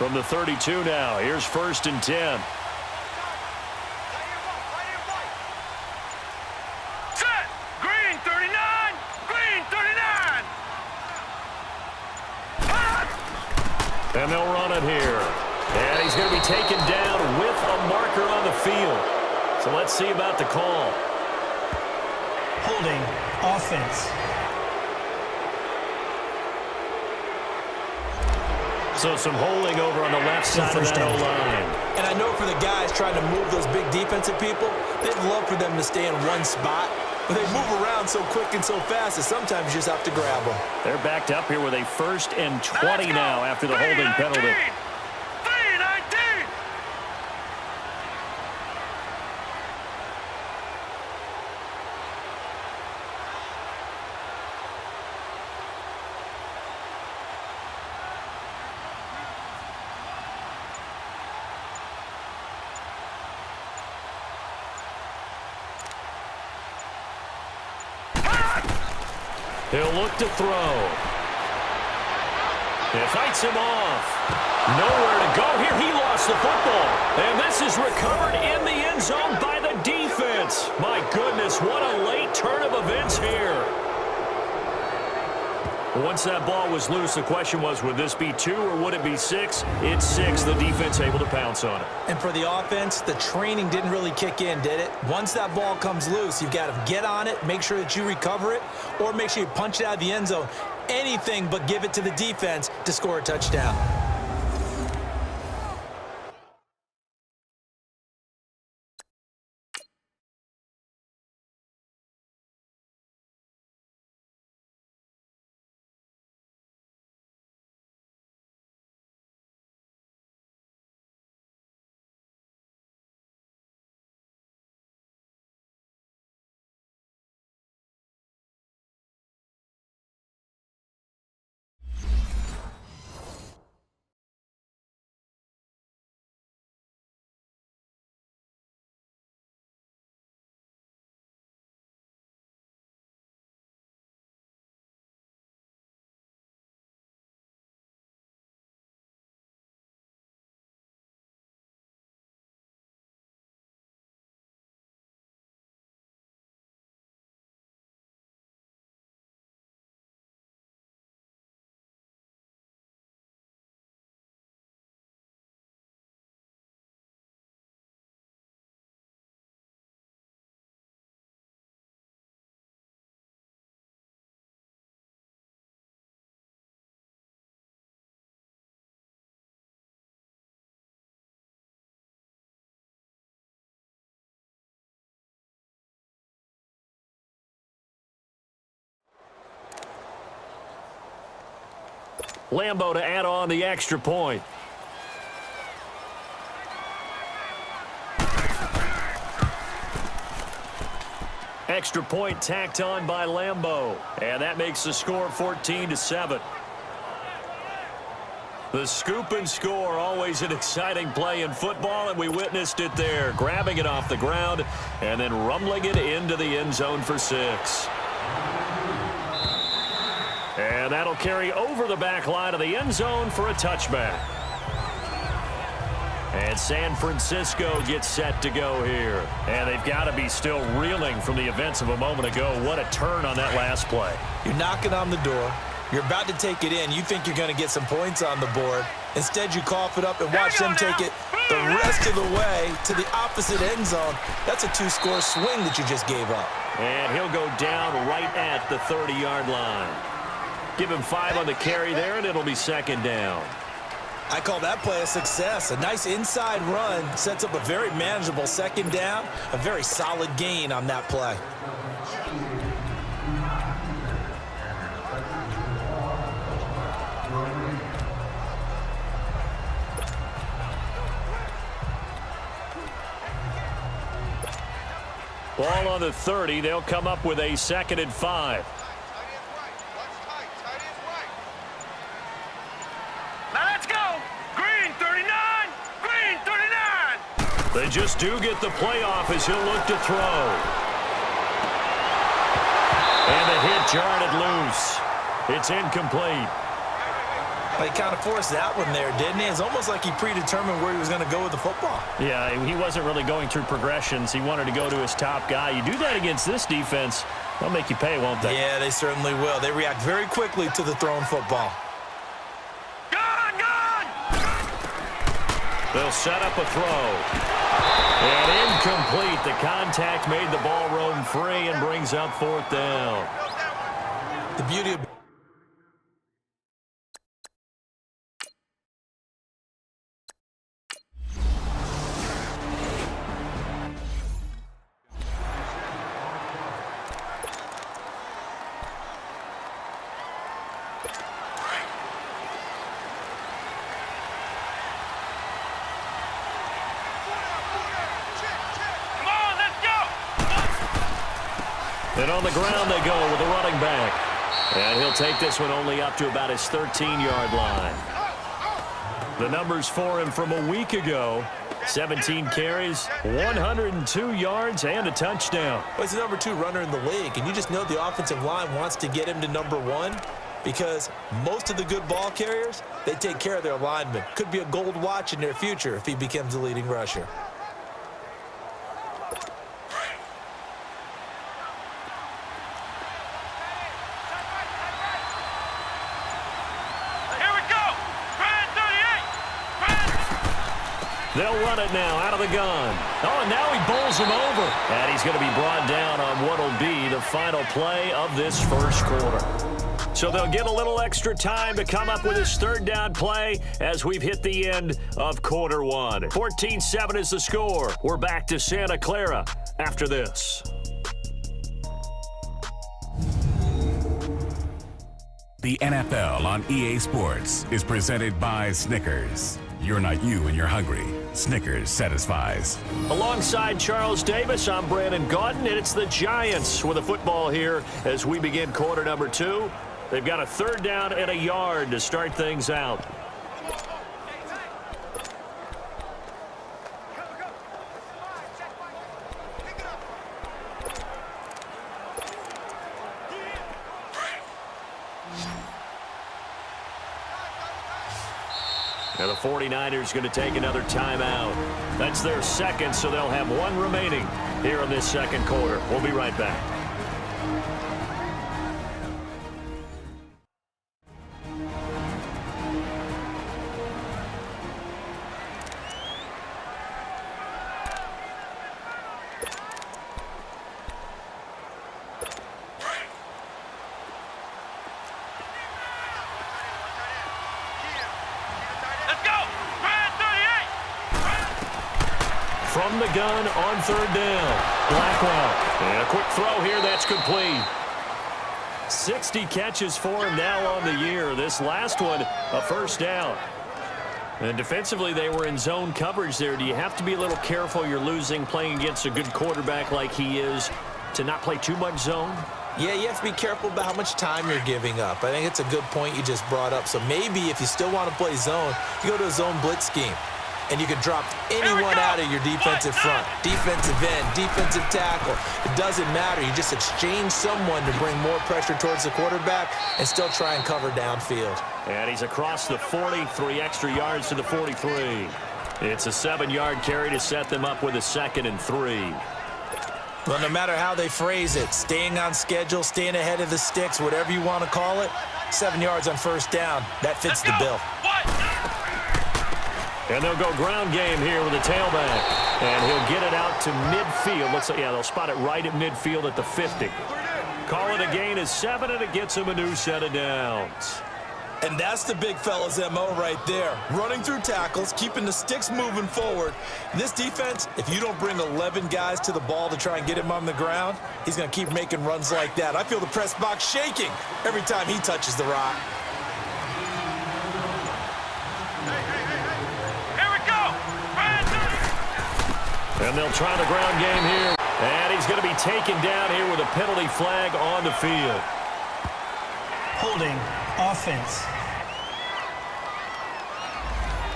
From the 32 now, here's 1st and 10. Set! Green 39! Green 39! And they'll run it here. And he's going to be taken down with a marker on the field. So let's see about the call. Holding offense. So some holding over on the left side of that O-line. And I know for the guys trying to move those big defensive people, they'd love for them to stay in one spot. But they move around so quick and so fast that sometimes you just have to grab them. They're backed up here with a 1st and 20 now after the holding penalty. He'll look to throw. It fights him off. Nowhere to go here. He lost the football. And this is recovered in the end zone by the defense. My goodness, what a late turn of events here. Once that ball was loose, the question was, would this be 2 or would it be 6? It's 6. The defense able to pounce on it. And for the offense, the training didn't really kick in, did it? Once that ball comes loose, you've got to get on it, make sure that you recover it, or make sure you punch it out of the end zone. Anything but give it to the defense to score a touchdown. Lambo to add on the extra point. Extra point tacked on by Lambo. And that makes the score 14-7. The scoop and score, always an exciting play in football, and we witnessed it there. Grabbing it off the ground and then rumbling it into the end zone for 6. And that'll carry over the back line of the end zone for a touchback. And San Francisco gets set to go here. And they've got to be still reeling from the events of a moment ago. What a turn on that last play. You're knocking on the door. You're about to take it in. You think you're going to get some points on the board. Instead, you cough it up and watch them take it the rest of the way to the opposite end zone. That's a 2-score swing that you just gave up. And he'll go down right at the 30-yard line. Give him 5 on the carry there, and it'll be 2nd down. I call that play a success. A nice inside run sets up a very manageable 2nd down. A very solid gain on that play. Ball on the 30. They'll come up with a 2nd and 5. They just do get the play off as he'll look to throw. And the hit jarred it loose. It's incomplete. He kind of forced that one there, didn't he? It's almost like he predetermined where he was going to go with the football. Yeah, he wasn't really going through progressions. He wanted to go to his top guy. You do that against this defense, they'll make you pay, won't they? Yeah, they certainly will. They react very quickly to the thrown football. They'll set up a throw. And incomplete. The contact made the ball roam free and brings up fourth down. The beauty of... And on the ground they go with the running back. And he'll take this one only up to about his 13-yard line. The numbers for him from a week ago: 17 carries, 102 yards, and a touchdown. Well, he's the number 2 runner in the league, and you just know the offensive line wants to get him to number 1 because most of the good ball carriers, they take care of their linemen. Could be a gold watch in their future if he becomes the leading rusher. They'll run it now out of the gun. Oh, and now he bowls him over. And he's going to be brought down on what will be the final play of this first quarter. So they'll get a little extra time to come up with his third down play as we've hit the end of quarter one. 14-7 is the score. We're back to Santa Clara after this. The NFL on EA Sports is presented by Snickers. You're not you and you're hungry. Snickers satisfies. Alongside Charles Davis, I'm Brandon Gaudin, and it's the Giants with a football here as we begin quarter number 2. They've got a third down and a yard to start things out. And the 49ers going to take another timeout. That's their second, so they'll have one remaining here in this second quarter. We'll be right back. From the gun on third down. Blackwell. And a quick throw here. That's complete. 60 catches for him now on the year. This last one, a first down. And defensively, they were in zone coverage there. Do you have to be a little careful? You're losing playing against a good quarterback like he is to not play too much zone? Yeah, you have to be careful about how much time you're giving up. I think it's a good point you just brought up. So maybe if you still want to play zone, you go to a zone blitz scheme. And you can drop anyone out of your defensive front. Defensive end, defensive tackle. It doesn't matter. You just exchange someone to bring more pressure towards the quarterback and still try and cover downfield. And he's across the 40, 3 extra yards to the 43. It's a 7-yard carry to set them up with a 2nd and 3. Well, no matter how they phrase it, staying on schedule, staying ahead of the sticks, whatever you want to call it, 7 yards on first down, that fits the bill. And they'll go ground game here with the tailback. And he'll get it out to midfield. Looks like, yeah, they'll spot it right at midfield at the 50. Call it a gain of 7, and it gets him a new set of downs. And that's the big fella's MO right there. Running through tackles, keeping the sticks moving forward. This defense, if you don't bring 11 guys to the ball to try and get him on the ground, he's going to keep making runs like that. I feel the press box shaking every time he touches the rock. And they'll try the ground game here. And he's going to be taken down here with a penalty flag on the field. Holding offense.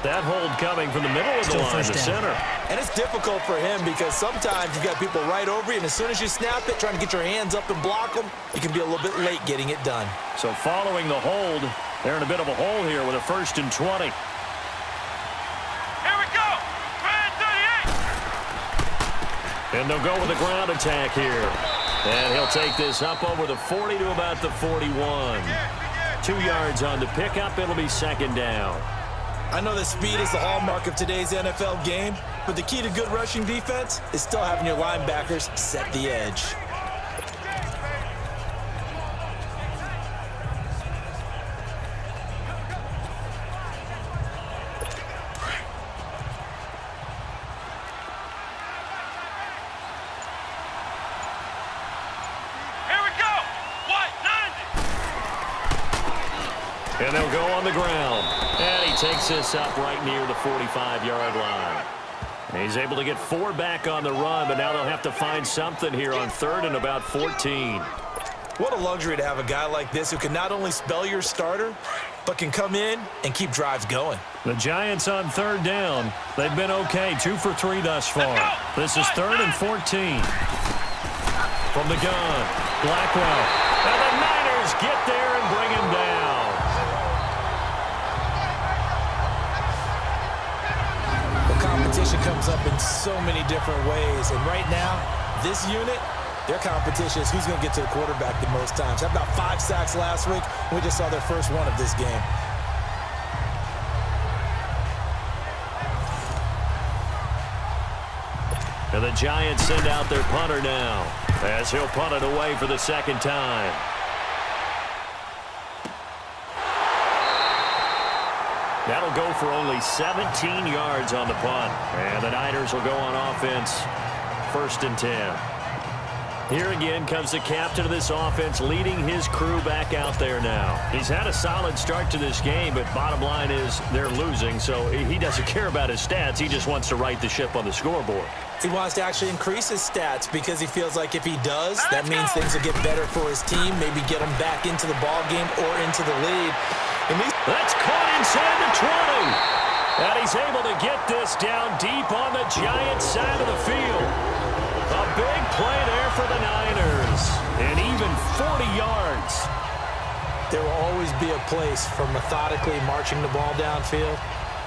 That hold coming from the middle of the line, the center. And it's difficult for him because sometimes you've got people right over you, and as soon as you snap it, trying to get your hands up and block them, you can be a little bit late getting it done. So following the hold, they're in a bit of a hole here with a 1st and 20. Here we go. Red 38. And they'll go with a ground attack here. And he'll take this up over the 40 to about the 41. 2 yards on the pickup. It'll be 2nd down. I know that speed is the hallmark of today's NFL game, but the key to good rushing defense is still having your linebackers set the edge. Here we go. What? 90. And they'll go on the ground. And he takes this up right near the 45-yard line. And he's able to get 4 back on the run, but now they'll have to find something here on 3rd and about 14. What a luxury to have a guy like this who can not only spell your starter, but can come in and keep drives going. The Giants on 3rd down. They've been okay, 2 for 3 thus far. This is 3rd and 14. From the gun, Blackwell. And the Niners get there and bring him down. Competition comes up in so many different ways, and right now, this unit, their competition is who's going to get to the quarterback the most times. Had about 5 sacks last week. We just saw their first one of this game. And the Giants send out their punter now, as he'll punt it away for the 2nd time. That'll go for only 17 yards on the punt. And the Niners will go on offense, 1st and 10. Here again comes the captain of this offense, leading his crew back out there now. He's had a solid start to this game, but bottom line is they're losing, so he doesn't care about his stats. He just wants to right the ship on the scoreboard. He wants to actually increase his stats because he feels like if he does, that means things will get better for his team, maybe get him back into the ball game or into the lead. That's caught inside the 20. And he's able to get this down deep on the Giants side of the field. A big play there for the Niners. And even 40 yards. There will always be a place for methodically marching the ball downfield.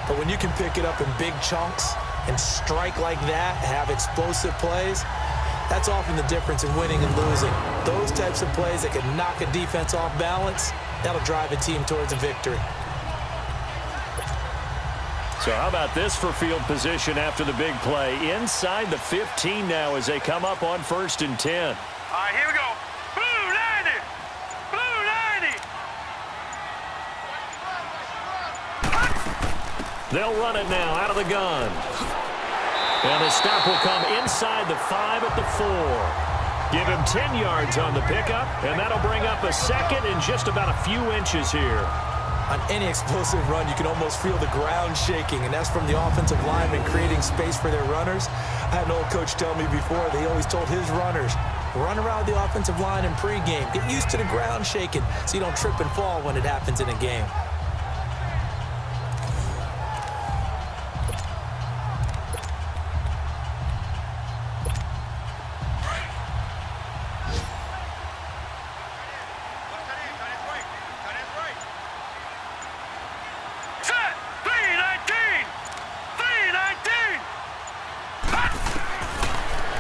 But when you can pick it up in big chunks and strike like that, have explosive plays, that's often the difference in winning and losing. Those types of plays that can knock a defense off balance, that'll drive a team towards a victory. So how about this for field position after the big play? Inside the 15 now as they come up on 1st and 10. All right, here we go. Blue 90. Blue 90. They'll run it now out of the gun. And the stop will come inside the 5 at the 4. Give him 10 yards on the pickup, and that'll bring up a 2nd and just about a few inches here. On any explosive run, you can almost feel the ground shaking, and that's from the offensive linemen creating space for their runners. I had an old coach tell me before that he always told his runners, run around the offensive line in pregame. Get used to the ground shaking so you don't trip and fall when it happens in a game.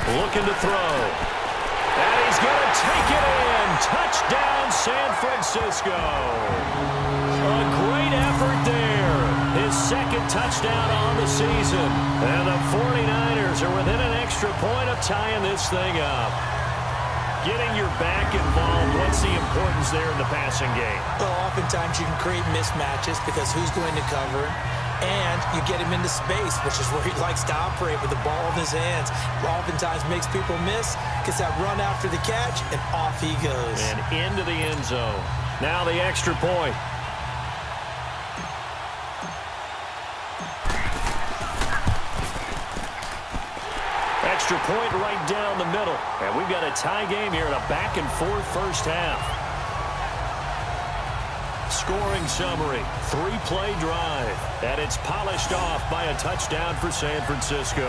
Looking to throw. And he's going to take it in. Touchdown, San Francisco. A great effort there. His 2nd touchdown on the season. And the 49ers are within an extra point of tying this thing up. Getting your back involved, what's the importance there in the passing game? Well, oftentimes you can create mismatches because who's going to cover him? And you get him into space, which is where he likes to operate with the ball in his hands. Oftentimes makes people miss, gets that run after the catch, and off he goes. And into the end zone. Now the extra point. Extra point right down the middle. And we've got a tie game here in a back-and-forth first half. scoring summary. 3-play drive, and it's polished off by a touchdown for San Francisco.